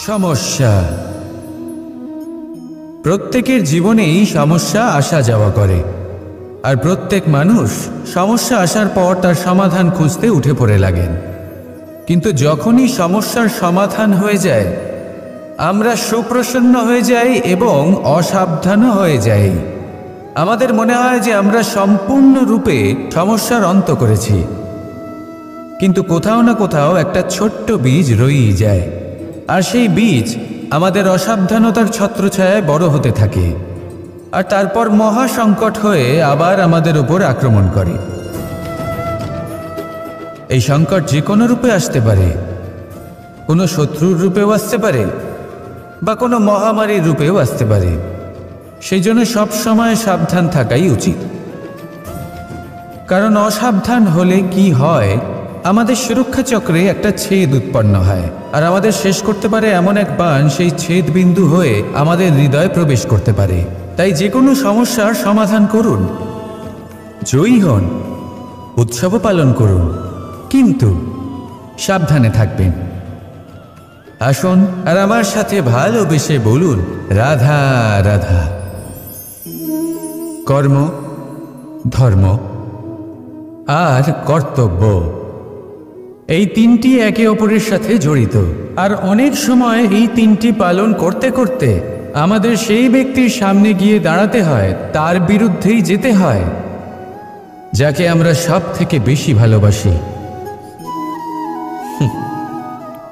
সমস্যা। প্রত্যেকের জীবনেই সমস্যা আসা যাওয়া করে, আর প্রত্যেক মানুষ সমস্যা আসার পর তার সমাধান খুঁজতে উঠে পড়ে লাগেন। কিন্তু যখনই সমস্যার সমাধান হয়ে যায়, আমরা সুপ্রসন্ন হয়ে যাই এবং অসাবধানও হয়ে যাই। আমাদের মনে হয় যে আমরা সম্পূর্ণরূপে সমস্যার অন্ত করেছি, কিন্তু কোথাও না কোথাও একটা ছোট্ট বীজ রয়েই যায়, আর সেই বীজ আমাদের অসাবধানতার ছত্রছায়ায় বড় হতে থাকে, আর তারপর মহা সংকট হয়ে আবার আমাদের উপর আক্রমণ করে। এই সংকট যে কোনো রূপে আসতে পারে, কোনো শত্রুর রূপেও আসতে পারে, বা কোনো মহামারীর রূপেও আসতে পারে। সেই জন্য সবসময় সাবধান থাকাই উচিত, কারণ অসাবধান হলে কি হয়, আমাদের সুরক্ষা চক্রে একটা ছেদ উৎপন্ন হয়, আর আমাদের শেষ করতে পারে এমন এক বাণ সেই ছেদ বিন্দু হয়ে আমাদের হৃদয়ে প্রবেশ করতে পারে। তাই যে কোনো সমস্যার সমাধান করুন, জয়ী হন, উৎসবও পালন করুন, কিন্তু সাবধানে থাকবেন। আসুন আর আমার সাথে ভালোবেসে বলুন, রাধা রাধা। কর্ম, ধর্ম আর কর্তব্য, এই তিনটি একে অপরের সাথে জড়িত, আর অনেক সময় এই তিনটি পালন করতে করতে আমাদের সেই ব্যক্তির সামনে গিয়ে দাঁড়াতে হয়, তার বিরুদ্ধেই যেতে হয় যাকে আমরা সব থেকে বেশি ভালোবাসি।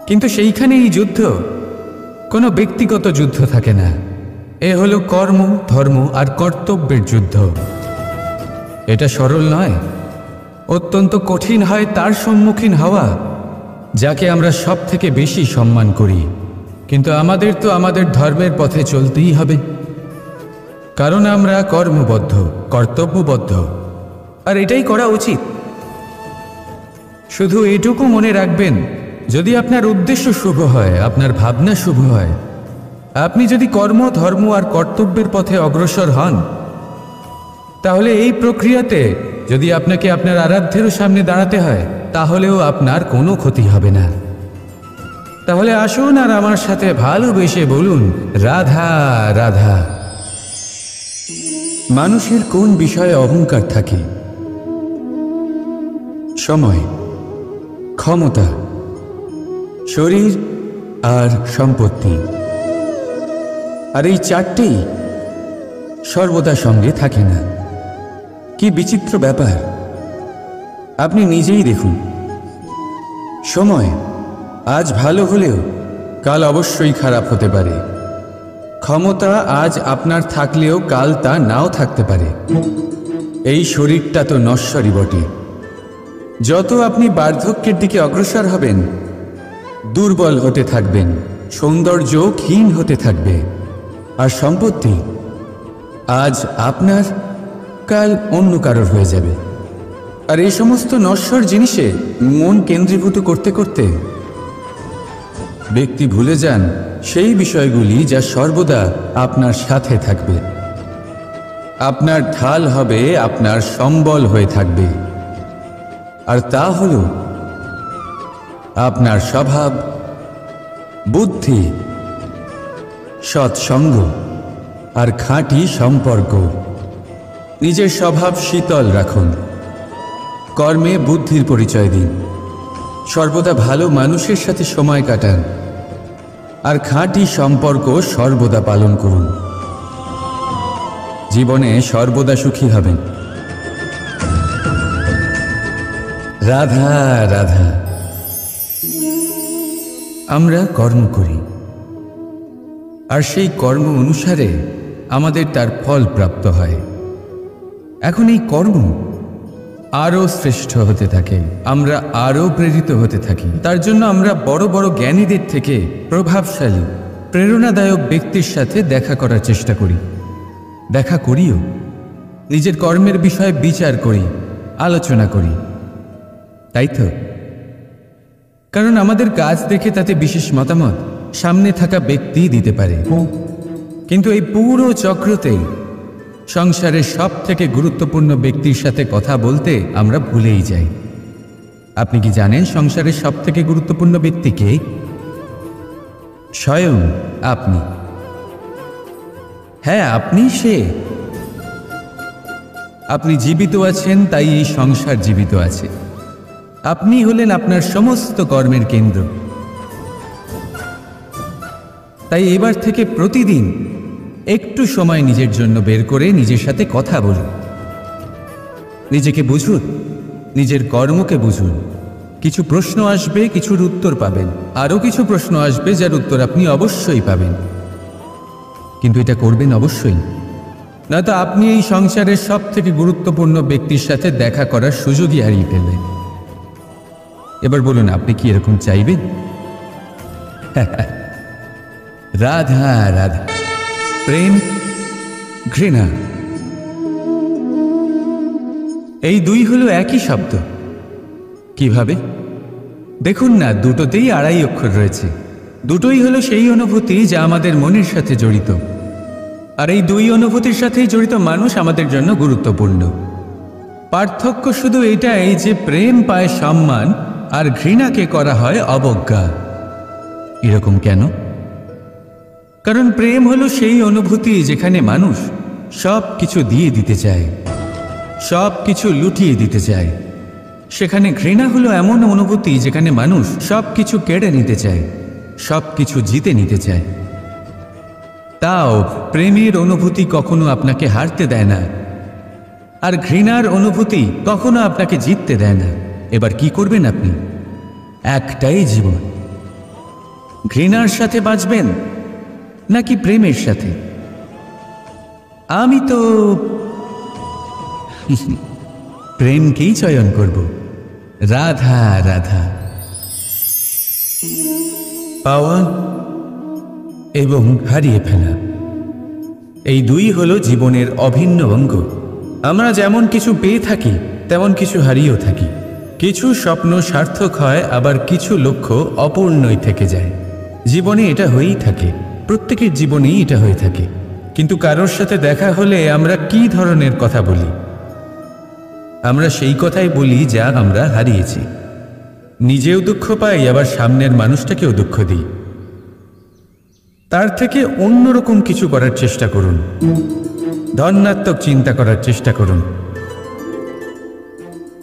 কিন্তু সেইখানে এই যুদ্ধ কোনো ব্যক্তিগত যুদ্ধ থাকে না, এ হলো কর্ম, ধর্ম আর কর্তব্যের যুদ্ধ। এটা সরল নয়, অত্যন্ত কঠিন হয় তার সম্মুখীন হওয়া যাকে আমরা সব থেকে বেশি সম্মান করি। কিন্তু আমাদের তো আমাদের ধর্মের পথে চলতেই হবে, কারণ আমরা কর্মবদ্ধ, কর্তব্যবদ্ধ, আর এটাই করা উচিত। শুধু এটুকু মনে রাখবেন, যদি আপনার উদ্দেশ্য শুভ হয়, আপনার ভাবনা শুভ হয়, আপনি যদি কর্ম, ধর্ম আর কর্তব্যের পথে অগ্রসর হন, তাহলে এই প্রক্রিয়াতে যদি আপনাকে আপনার আরাধ্যেরও সামনে দাঁড়াতে হয়, তাহলেও আপনার কোনো ক্ষতি হবে না। তাহলে আসুন আর আমার সাথে ভালোবেসে বলুন, রাধা রাধা। মানুষের কোন বিষয়ে অহংকার থাকে? সময়, ক্ষমতা, শরীর আর সম্পত্তি। আর এই চারটেই সর্বদা সঙ্গে থাকে না। কি বিচিত্র ব্যাপার! আপনি নিজেই দেখুন, সময় আজ ভালো হলেও কাল অবশ্যই খারাপ হতে পারে। ক্ষমতা আজ আপনার থাকলেও কাল তা নাও থাকতে পারে। এই শরীরটা তো নশ্বরই বটে। যত আপনি বার্ধক্যের দিকে অগ্রসর হবেন, দুর্বল হতে থাকবেন, সৌন্দর্য ক্ষীণ হতে থাকবে। আর সম্পত্তি আজ আপনার, কাল অন্য কারোর হয়ে যাবে। আর এই সমস্ত নশ্বর জিনিসে মন কেন্দ্রীভূত করতে করতে ব্যক্তি ভুলে যান সেই বিষয়গুলি যা সর্বদা আপনার সাথে থাকবে, আপনার ঢাল হবে, আপনার সম্বল হয়ে থাকবে। আর তা হল আপনার স্বভাব, বুদ্ধি, সৎসঙ্গ আর খাঁটি সম্পর্ক। নিজের স্বভাব শীতল রাখুন, কর্মে বুদ্ধির পরিচয় দিন, সর্বদা ভালো মানুষের সাথে সময় কাটান, আর খাঁটি সম্পর্ক সর্বদা পালন করুন। জীবনে সর্বদা সুখী হবেন। রাধা রাধা। আমরা কর্ম করি, আর সেই কর্ম অনুসারে আমাদের তার ফল প্রাপ্ত হয়। এখন এই কর্ম আরও শ্রেষ্ঠ হতে থাকে, আমরা আরও প্রেরিত হতে থাকি। তার জন্য আমরা বড় বড় জ্ঞানীদের থেকে প্রভাবশালী, প্রেরণাদায়ক ব্যক্তির সাথে দেখা করার চেষ্টা করি, দেখা করিও। নিজের কর্মের বিষয়ে বিচার করি, আলোচনা করি, তাই তো? কারণ আমাদের কাজ দেখে তাতে বিশেষ মতামত সামনে থাকা ব্যক্তি দিতে পারে। কিন্তু এই পুরো চক্রতে সংসারের সব থেকে গুরুত্বপূর্ণ ব্যক্তির সাথে কথা বলতে আমরা ভুলেই যাই। আপনি কি জানেন সংসারের সব থেকে গুরুত্বপূর্ণ ব্যক্তি কে? স্বয়ং আপনি। হ্যাঁ, আপনি সে। আপনি জীবিত আছেন, তাই এই সংসার জীবিত আছে। আপনি হলেন আপনার সমস্ত কর্মের কেন্দ্র। তাই এবার থেকে প্রতিদিন একটু সময় নিজের জন্য বের করে নিজের সাথে কথা বলুন। নিজেকে বুঝুন, নিজের কর্মকে বুঝুন। কিছু প্রশ্ন আসবে, কিছুর উত্তর পাবেন। আরও কিছু প্রশ্ন আসবে যার উত্তর আপনি অবশ্যই পাবেন, কিন্তু এটা করবেন অবশ্যই, নয়তো আপনি এই সংসারের সব থেকে গুরুত্বপূর্ণ ব্যক্তির সাথে দেখা করার সুযোগই হারিয়ে ফেলবেন। এবার বলুন, আপনি কি এরকম চাইবেন? রাধা রাধা, প্রেম, ঘৃণা, এই দুই হলো একই শব্দ। কিভাবে? দেখুন না, দুটোতেই আড়াই অক্ষর রয়েছে। দুটোই হলো সেই অনুভূতি যা আমাদের মনের সাথে জড়িত, আর এই দুই অনুভূতির সাথেই জড়িত মানুষ আমাদের জন্য গুরুত্বপূর্ণ। পার্থক্য শুধু এটাই যে প্রেম পায় সম্মান আর ঘৃণাকে করা হয় অবজ্ঞা। এরকম কেন? কারণ প্রেম হলো সেই অনুভূতি যেখানে মানুষ সব কিছু দিয়ে দিতে চায়, সব কিছু লুটিয়ে দিতে চায়। সেখানে ঘৃণা হলো এমন অনুভূতি যেখানে মানুষ সব কিছু কেড়ে নিতে চায়, সব কিছু জিতে নিতে চায়। তাও প্রেমের অনুভূতি কখনো আপনাকে হারতে দেয় না, আর ঘৃণার অনুভূতি কখনো আপনাকে জিততে দেয় না। এবার কি করবেন আপনি? একটাই জীবন। ঘৃণার সাথে বাঁচবেন নাকি প্রেমের সাথে? আমি তো প্রেমকেই চয়ন করব। রাধা রাধা। পাওয়া এবং হারিয়ে ফেলা, এই দুই হলো জীবনের অভিন্ন অঙ্গ। আমরা যেমন কিছু পেয়ে থাকি, তেমন কিছু হারিয়েও থাকি। কিছু স্বপ্ন সার্থক হয়, আবার কিছু লক্ষ্য অপূর্ণই থেকে যায়। জীবনে এটা হয়েই থাকে, প্রত্যেকের জীবনেই এটা হয়ে থাকে। কিন্তু কারোর সাথে দেখা হলে আমরা কি ধরনের কথা বলি? আমরা সেই কথাই বলি যা আমরা হারিয়েছি। নিজেও দুঃখ পাই, আবার সামনের মানুষটাকেও দুঃখ দিই। তার থেকে অন্যরকম কিছু করার চেষ্টা করুন, ধনাত্মক চিন্তা করার চেষ্টা করুন।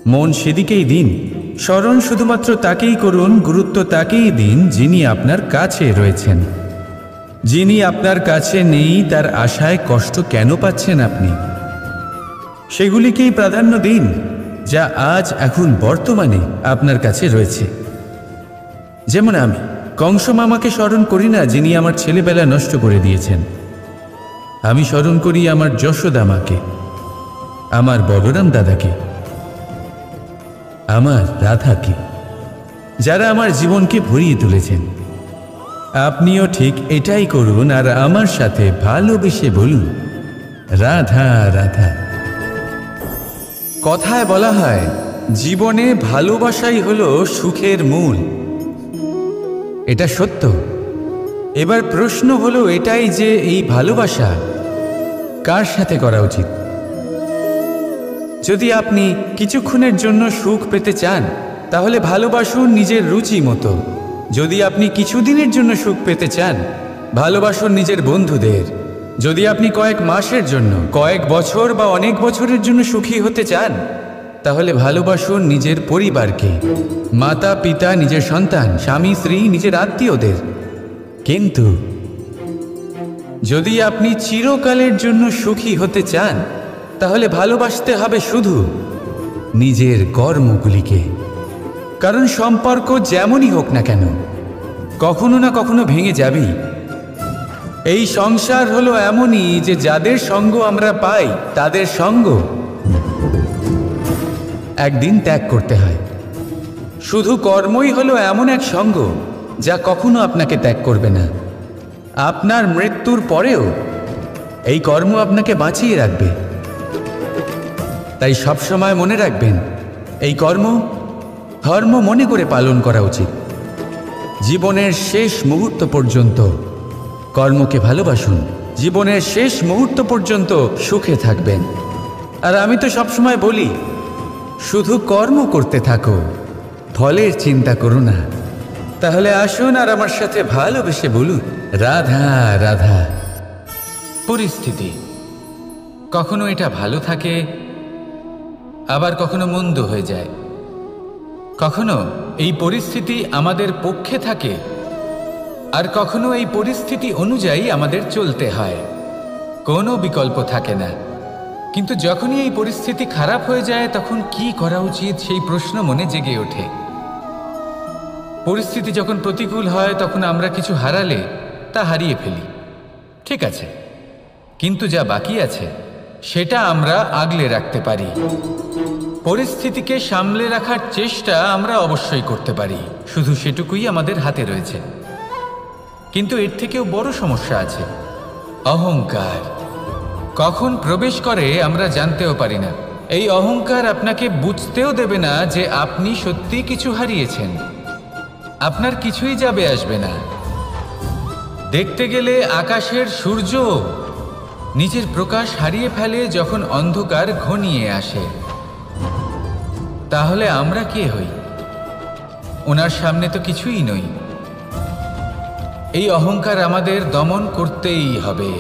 মন সেদিকেই দিন। স্মরণ শুধুমাত্র তাকেই করুন, গুরুত্ব তাকেই দিন যিনি আপনার কাছে রয়েছেন। যিনি আপনার কাছে নেই তার আশায় কষ্ট কেন পাচ্ছেন আপনি? সেগুলিকেই প্রাধান্য দিন যা আজ এখন বর্তমানে আপনার কাছে রয়েছে। যেমন আমি কংস মামাকে স্মরণ করি না, যিনি আমার ছেলেবেলা নষ্ট করে দিয়েছেন। আমি স্মরণ করি আমার যশোদা মাকে, আমার বলরাম দাদাকে, আমার রাধাকে, যারা আমার জীবনকে ভরিয়ে তুলেছেন। আপনিও ঠিক এটাই করুন, আর আমার সাথে ভালোবেসে বলুন, রাধা রাধা। কথায় বলা হয়, জীবনে ভালোবাসাই হলো সুখের মূল। এটা সত্য। এবার প্রশ্ন হলো এটাই যে এই ভালোবাসা কার সাথে করা উচিত? যদি আপনি কিছুক্ষণের জন্য সুখ পেতে চান, তাহলে ভালোবাসুন নিজের রুচি মতো। যদি আপনি কিছুদিনের জন্য সুখ পেতে চান, ভালোবাসুন নিজের বন্ধুদের। যদি আপনি কয়েক মাসের জন্য, কয়েক বছর বা অনেক বছরের জন্য সুখী হতে চান, তাহলে ভালোবাসুন নিজের পরিবারকে, মাতা পিতা, নিজের সন্তান, স্বামী স্ত্রী, নিজের আত্মীয়দের। কিন্তু যদি আপনি চিরকালের জন্য সুখী হতে চান, তাহলে ভালোবাসতে হবে শুধু নিজের কর্মগুলিকে। কারণ সম্পর্ক যেমনই হোক না কেন, কখনো না কখনো ভেঙে যাবেই। এই সংসার হলো এমনই যে যাদের সঙ্গ আমরা পাই, তাদের সঙ্গ একদিন ত্যাগ করতে হয়। শুধু কর্মই হলো এমন এক সঙ্গ যা কখনো আপনাকে ত্যাগ করবে না। আপনার মৃত্যুর পরেও এই কর্ম আপনাকে বাঁচিয়ে রাখবে। তাই সবসময় মনে রাখবেন, এই কর্ম ধর্ম মনে করে পালন করা উচিত। জীবনের শেষ মুহূর্ত পর্যন্ত কর্মকে ভালোবাসুন। জীবনের শেষ মুহূর্ত পর্যন্ত সুখে থাকবেন। আর আমি তো সবসময় বলি, শুধু কর্ম করতে থাকো, ফলের চিন্তা করো না। তাহলে আসুন আর আমার সাথে ভালোবেসে বলুন, রাধা রাধা। পরিস্থিতি কখনো এটা ভালো থাকে, আবার কখনো মন্দ হয়ে যায়। কখনো এই পরিস্থিতি আমাদের পক্ষে থাকে, আর কখনো এই পরিস্থিতি অনুযায়ী আমাদের চলতে হয়। কোনো বিকল্প থাকে না। কিন্তু যখনই এই পরিস্থিতি খারাপ হয়ে যায়, তখন কি করা উচিত সেই প্রশ্ন মনে জেগে ওঠে। পরিস্থিতি যখন প্রতিকূল হয়, তখন আমরা কিছু হারালে তা হারিয়ে ফেলি, ঠিক আছে, কিন্তু যা বাকি আছে সেটা আমরা আগলে রাখতে পারি। পরিস্থিতিকে সামলে রাখার চেষ্টা আমরা অবশ্যই করতে পারি, শুধু সেটুকুই আমাদের হাতে রয়েছে। কিন্তু এর থেকেও বড় সমস্যা আছে, অহংকার। কখন প্রবেশ করে আমরা জানতেও পারি না। এই অহংকার আপনাকে বুঝতেও দেবে না যে আপনি সত্যি কিছু হারিয়েছেন। আপনার কিছুই যাবে আসবে না। দেখতে গেলে আকাশের সূর্য নিজের প্রকাশ হারিয়ে ফেলে যখন অন্ধকার ঘনিয়ে আসে। তাহলে আমরা কে হই? ওনার সামনে তো কিছুই নই। এই অহংকার আমাদের দমন করতেই হবে।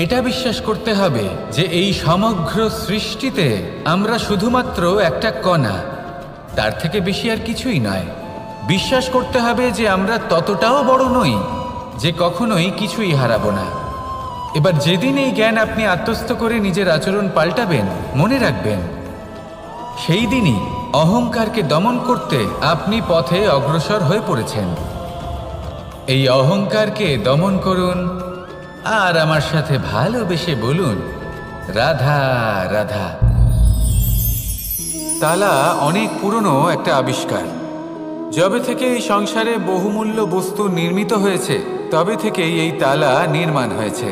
এটা বিশ্বাস করতে হবে যে এই সমগ্র সৃষ্টিতে আমরা শুধুমাত্র একটা কণা, তার থেকে বেশি আর কিছুই নয়। বিশ্বাস করতে হবে যে আমরা ততটাও বড় নই যে কখনোই কিছুই হারাবো না। এবার যেদিন এই জ্ঞান আপনি আত্মস্থ করে নিজের আচরণ পাল্টাবেন, মনে রাখবেন সেই দিনই অহংকারকে দমন করতে আপনি পথে অগ্রসর হয়ে পড়েছেন। এই অহংকারকে দমন করুন আর আমার সাথে ভালোবেসে বলুন, রাধা রাধা। তালা অনেক পুরনো একটা আবিষ্কার। যবে থেকে এই সংসারে বহুমূল্য বস্তু নির্মিত হয়েছে, তবে থেকেই এই তালা নির্মাণ হয়েছে।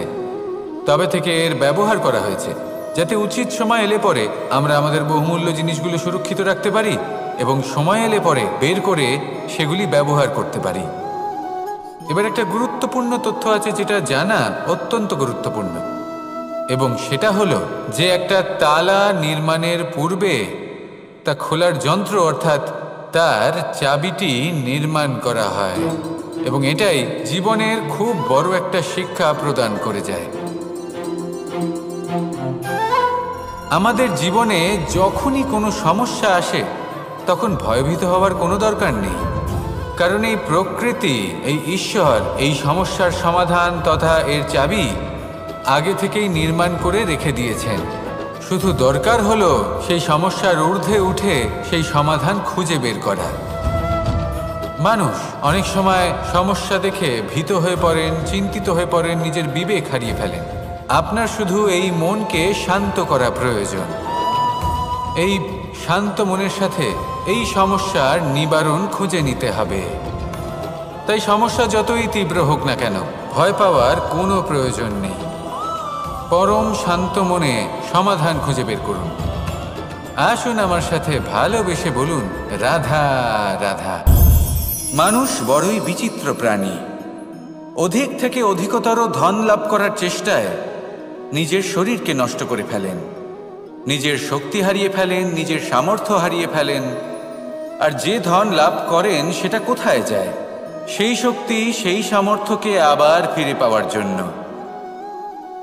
তবে থেকে এর ব্যবহার করা হয়েছে, যাতে উচিত সময় এলে পরে আমরা আমাদের বহুমূল্য জিনিসগুলো সুরক্ষিত রাখতে পারি এবং সময় এলে পরে বের করে সেগুলি ব্যবহার করতে পারি। এবার একটা গুরুত্বপূর্ণ তথ্য আছে যেটা জানা অত্যন্ত গুরুত্বপূর্ণ, এবং সেটা হলো যে একটা তালা নির্মাণের পূর্বে তা খোলার যন্ত্র অর্থাৎ তার চাবিটি নির্মাণ করা হয়, এবং এটাই জীবনের খুব বড় একটা শিক্ষা প্রদান করে যায়। আমাদের জীবনে যখনই কোনো সমস্যা আসে, তখন ভয়ভীত হওয়ার কোনো দরকার নেই, কারণ এই প্রকৃতি, এই ঈশ্বর এই সমস্যার সমাধান তথা এর চাবি আগে থেকেই নির্মাণ করে রেখে দিয়েছেন। শুধু দরকার হলো সেই সমস্যার ঊর্ধ্বে উঠে সেই সমাধান খুঁজে বের করা। মানুষ অনেক সময় সমস্যা দেখে ভীত হয়ে পড়েন, চিন্তিত হয়ে পড়েন, নিজের বিবেক হারিয়ে ফেলেন। আপনার শুধু এই মনকে শান্ত করা প্রয়োজন। এই শান্ত মনের সাথে এই সমস্যার নিবারণ খুঁজে নিতে হবে। তাই সমস্যা যতই তীব্র হোক না কেন, ভয় পাওয়ার কোনো প্রয়োজন নেই। পরম শান্ত মনে সমাধান খুঁজে বের করুন। আসুন আমার সাথে ভালোবেসে বলুন, রাধা রাধা। মানুষ বড়ই বিচিত্র প্রাণী। অধিক থেকে অধিকতর ধন লাভ করার চেষ্টায় নিজের শরীরকে নষ্ট করে ফেলেন, নিজের শক্তি হারিয়ে ফেলেন, নিজের সামর্থ্য হারিয়ে ফেলেন। আর যে ধন লাভ করেন সেটা কোথায় যায়? সেই শক্তি, সেই সামর্থ্যকে আবার ফিরে পাওয়ার জন্য।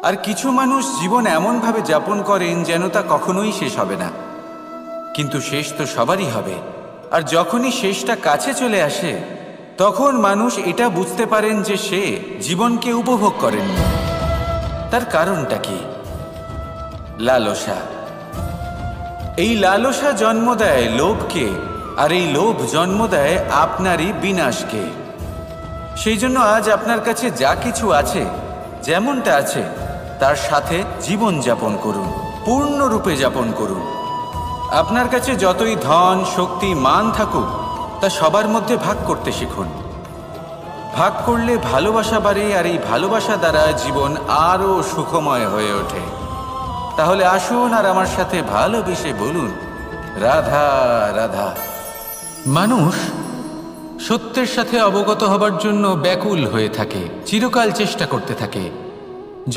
আর কিছু মানুষ জীবন এমনভাবে যাপন করেন যেন তা কখনোই শেষ হবে না, কিন্তু শেষ তো সবারই হবে। আর যখনই শেষটা কাছে চলে আসে, তখন মানুষ এটা বুঝতে পারেন যে সে জীবনকে উপভোগ করেননি। তার কারণটা কি? লালসা। এই লালসা জন্ম দেয় লোভকে, আর এই লোভ জন্ম দেয় আপনারই বিনাশকে। সেই জন্য আজ আপনার কাছে যা কিছু আছে, যেমনটা আছে তার সাথে জীবন যাপন করুন, পূর্ণরূপে যাপন করুন। আপনার কাছে যতই ধন, শক্তি, মান থাকুক, তা সবার মধ্যে ভাগ করতে শিখুন। ভাগ করলে ভালোবাসা বাড়ে, আর এই ভালোবাসা দ্বারা জীবন আরও সুখময় হয়ে ওঠে। তাহলে আসুন আর আমার সাথে ভালোবেসে বলুন, রাধা রাধা। মানুষ সত্যের সাথে অবগত হবার জন্য ব্যাকুল হয়ে থাকে, চিরকাল চেষ্টা করতে থাকে।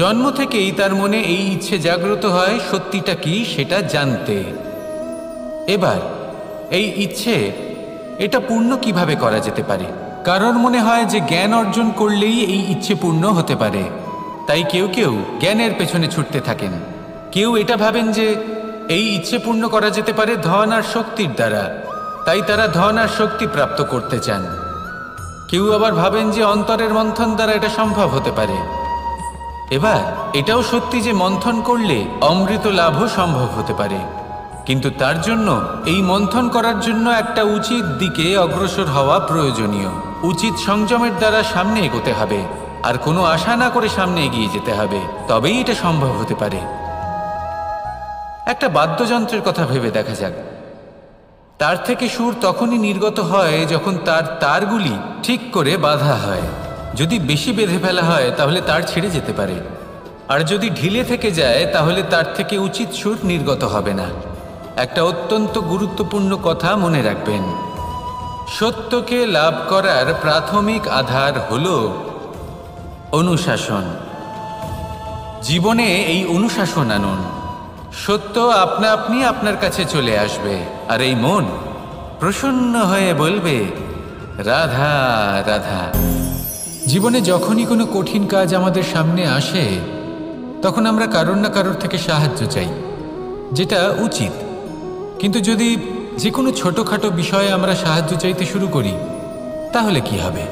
জন্ম থেকেই তার মনে এই ইচ্ছে জাগ্রত হয় সত্যিটা কি সেটা জানতে। এবার এই ইচ্ছে এটা পূর্ণ কিভাবে করা যেতে পারে? কারোর মনে হয় যে জ্ঞান অর্জন করলেই এই ইচ্ছে পূর্ণ হতে পারে, তাই কেউ কেউ জ্ঞানের পেছনে ছুটতে থাকেন। কেউ এটা ভাবেন যে এই ইচ্ছে পূর্ণ করা যেতে পারে ধন আর শক্তির দ্বারা, তাই তারা ধন আর শক্তি প্রাপ্ত করতে চান। কেউ আবার ভাবেন যে অন্তরের মন্থন দ্বারা এটা সম্ভব হতে পারে। এবার এটাও সত্যি যে মন্থন করলে অমৃত লাভও সম্ভব হতে পারে, কিন্তু তার জন্য এই মন্থন করার জন্য একটা উচিত দিকে অগ্রসর হওয়া প্রয়োজনীয়। উচিত সংযমের দ্বারা সামনে এগোতে হবে, আর কোনো আশা না করে সামনে এগিয়ে যেতে হবে, তবেই এটা সম্ভব হতে পারে। একটা বাদ্যযন্ত্রের কথা ভেবে দেখা যাক। তার থেকে সুর তখনই নির্গত হয় যখন তার তারগুলি ঠিক করে বাঁধা হয়। যদি বেশি বেঁধে ফেলা হয় তাহলে তার ছিঁড়ে যেতে পারে, আর যদি ঢিলে থেকে যায় তাহলে তার থেকে উচিত সুর নির্গত হবে না। একটা অত্যন্ত গুরুত্বপূর্ণ কথা মনে রাখবেন, সত্যকে লাভ করার প্রাথমিক আধার হল অনুশাসন। জীবনে এই অনুশাসন আনুন, সত্য আপনা আপনি আপনার কাছে চলে আসবে, আর এই মন প্রসন্ন হয়ে বলবে রাধা রাধা। জীবনে যখনই কোনো কঠিন কাজ আমাদের সামনে আসে তখন আমরা কারোর না কারোর থেকে সাহায্য চাই, যেটা উচিত। কিন্তু যদি যে কোনো ছোটোখাটো বিষয়ে আমরা সাহায্য চাইতে শুরু করি তাহলে কি হবে?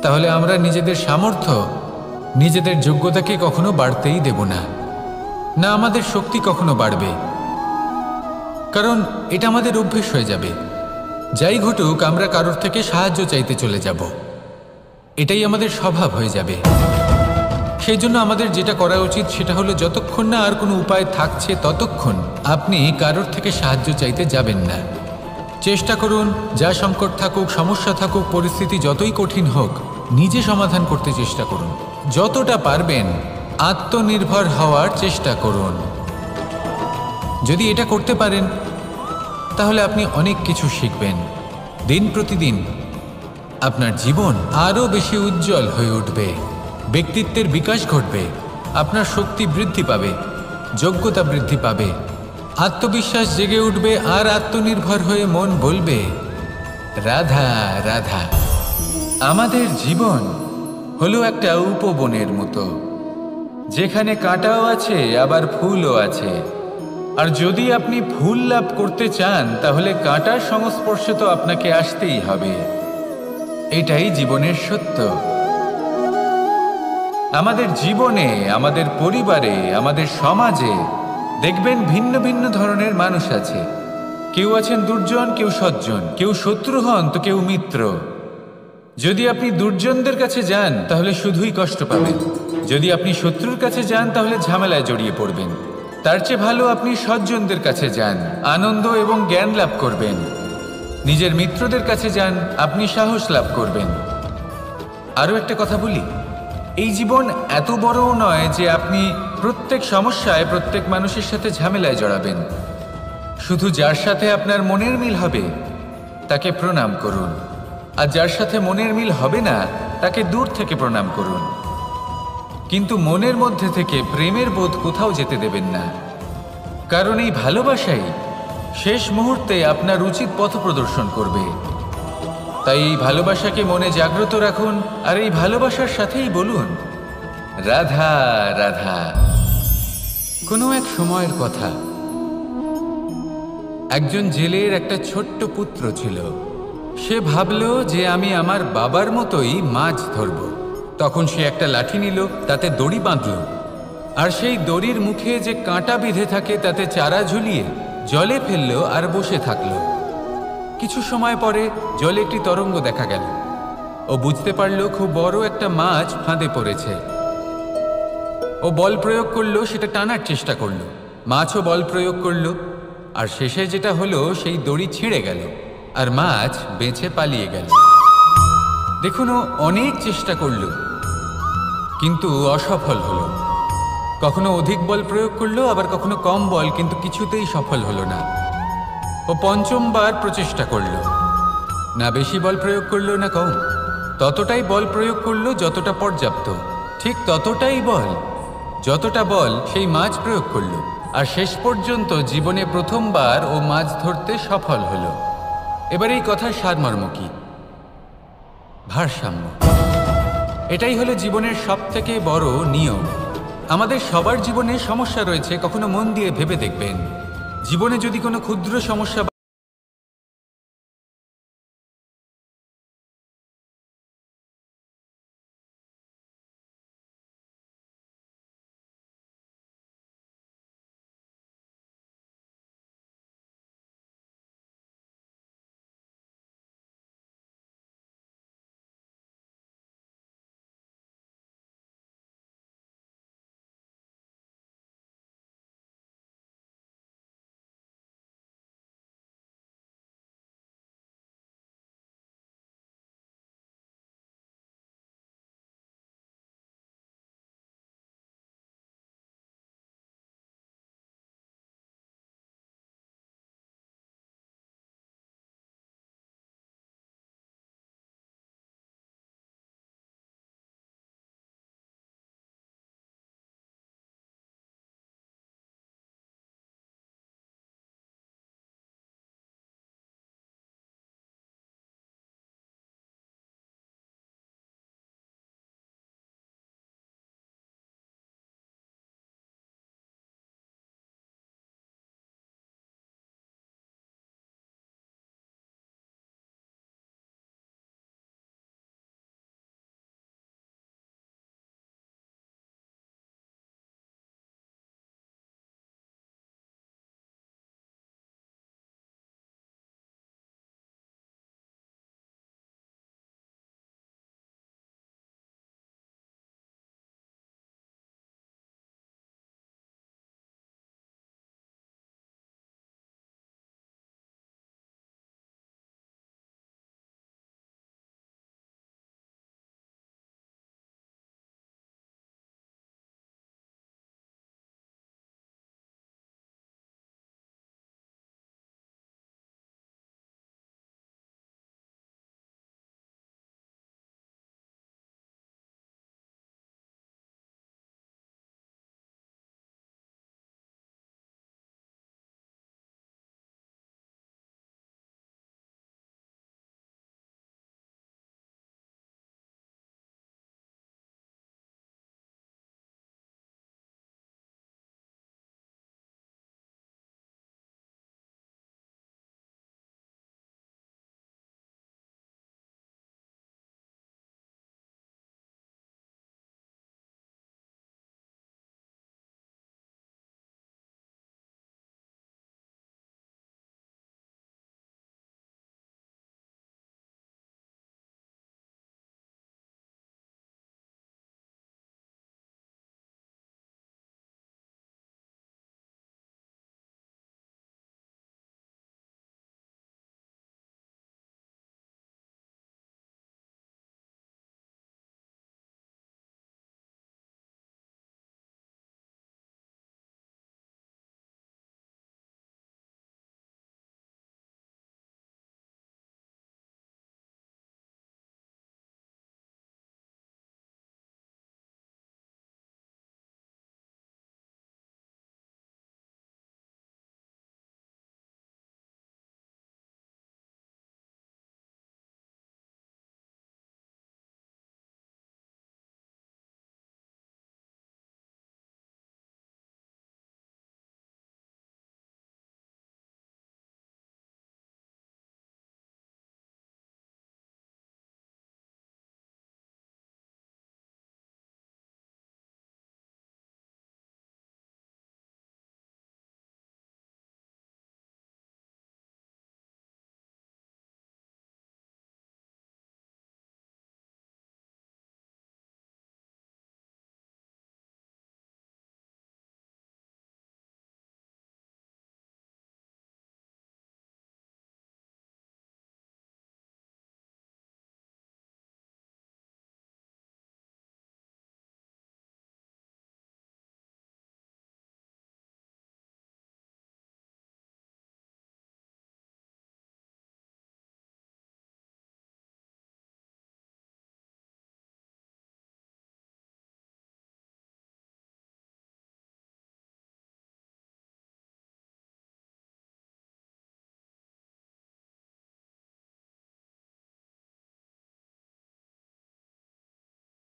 তাহলে আমরা নিজেদের সামর্থ্য, নিজেদের যোগ্যতাকে কখনো বাড়তেই দেব না, না আমাদের শক্তি কখনো বাড়বে, কারণ এটা আমাদের অভ্যেস হয়ে যাবে। যাই ঘটুক আমরা কারোর থেকে সাহায্য চাইতে চলে যাব, এটাই আমাদের স্বভাব হয়ে যাবে। সেই জন্য আমাদের যেটা করা উচিত সেটা হলো যতক্ষণ না আর কোনো উপায় থাকছে ততক্ষণ আপনি কারোর থেকে সাহায্য চাইতে যাবেন না। চেষ্টা করুন, যা সংকট থাকুক, সমস্যা থাকুক, পরিস্থিতি যতই কঠিন হোক, নিজে সমাধান করতে চেষ্টা করুন। যতটা পারবেন আত্মনির্ভর হওয়ার চেষ্টা করুন। যদি এটা করতে পারেন তাহলে আপনি অনেক কিছু শিখবেন। দিন প্রতিদিন আপনার জীবন আরও বেশি উজ্জ্বল হয়ে উঠবে, ব্যক্তিত্বের বিকাশ ঘটবে, আপনার শক্তি বৃদ্ধি পাবে, যোগ্যতা বৃদ্ধি পাবে, আত্মবিশ্বাস জেগে উঠবে, আর আত্মনির্ভর হয়ে মন বলবে রাধা রাধা। আমাদের জীবন হলো একটা উপবনের মতো, যেখানে কাঁটাও আছে আবার ফুলও আছে। আর যদি আপনি ফুল লাভ করতে চান তাহলে কাঁটার সংস্পর্শে তো আপনাকে আসতেই হবে। এটাই জীবনের সত্য। আমাদের জীবনে, আমাদের পরিবারে, আমাদের সমাজে দেখবেন ভিন্ন ভিন্ন ধরনের মানুষ আছে। কেউ আছেন দুর্জন, কেউ সজ্জন, কেউ শত্রু হন তো কেউ মিত্র। যদি আপনি দুর্জনদের কাছে যান তাহলে শুধুই কষ্ট পাবেন, যদি আপনি শত্রুর কাছে যান তাহলে ঝামেলায় জড়িয়ে পড়বেন। তার চেয়ে ভালো আপনি সজ্জনদের কাছে যান, আনন্দ এবং জ্ঞান লাভ করবেন। নিজের মিত্রদের কাছে যান, আপনি সাহস লাভ করবেন। আরও একটা কথা বলি, এই জীবন এত বড়ও নয় যে আপনি প্রত্যেক সমস্যায় প্রত্যেক মানুষের সাথে ঝামেলায় জড়াবেন। শুধু যার সাথে আপনার মনের মিল হবে তাকে প্রণাম করুন, আর যার সাথে মনের মিল হবে না তাকে দূর থেকে প্রণাম করুন। কিন্তু মনের মধ্যে থেকে প্রেমের বোধ কোথাও যেতে দেবেন না, কারণ এই ভালোবাসাই শেষ মুহূর্তে আপনার উচিত পথ প্রদর্শন করবে। তাই এই ভালোবাসাকে মনে জাগ্রত রাখুন, আর এই ভালোবাসার সাথেই বলুন রাধা রাধা। কোনো এক সময়ের কথা, একজন জেলের একটা ছোট্ট পুত্র ছিল। সে ভাবল যে আমি আমার বাবার মতোই মাছ ধরব। তখন সে একটা লাঠি নিল, তাতে দড়ি বাঁধল, আর সেই দড়ির মুখে যে কাঁটা বিঁধে থাকে তাতে চারা ঝুলিয়ে জলে ফেলল আর বসে থাকল। কিছু সময় পরে জলে একটি তরঙ্গ দেখা গেল। ও বুঝতে পারল খুব বড় একটা মাছ ফাঁদে পড়েছে। ও বল প্রয়োগ করলো, সেটা টানার চেষ্টা করলো, মাছও বল প্রয়োগ করলো, আর শেষে যেটা হলো সেই দড়ি ছিঁড়ে গেল আর মাছ বেঁচে পালিয়ে গেল। দেখুন, ও অনেক চেষ্টা করলো কিন্তু অসফল হলো। কখনো অধিক বল প্রয়োগ করলো, আবার কখনো কম বল, কিন্তু কিছুতেই সফল হলো না। ও পঞ্চমবার প্রচেষ্টা করলো, না বেশি বল প্রয়োগ করলো না কম, ততটাই বল প্রয়োগ করলো যতটা পর্যাপ্ত, ঠিক ততটাই বল, যতটা বল সেই মাছ প্রয়োগ করলো। আর শেষ পর্যন্ত জীবনে প্রথমবার ও মাছ ধরতে সফল হলো। এবার এই কথার সারমর্ম কি? ভারসাম্য। এটাই হলো জীবনের সবথেকে বড় নিয়ম। আমাদের সবার জীবনে সমস্যা রয়েছে, কখনো মন দিয়ে ভেবে দেখবেন জীবনে যদি কোনো ক্ষুদ্র সমস্যা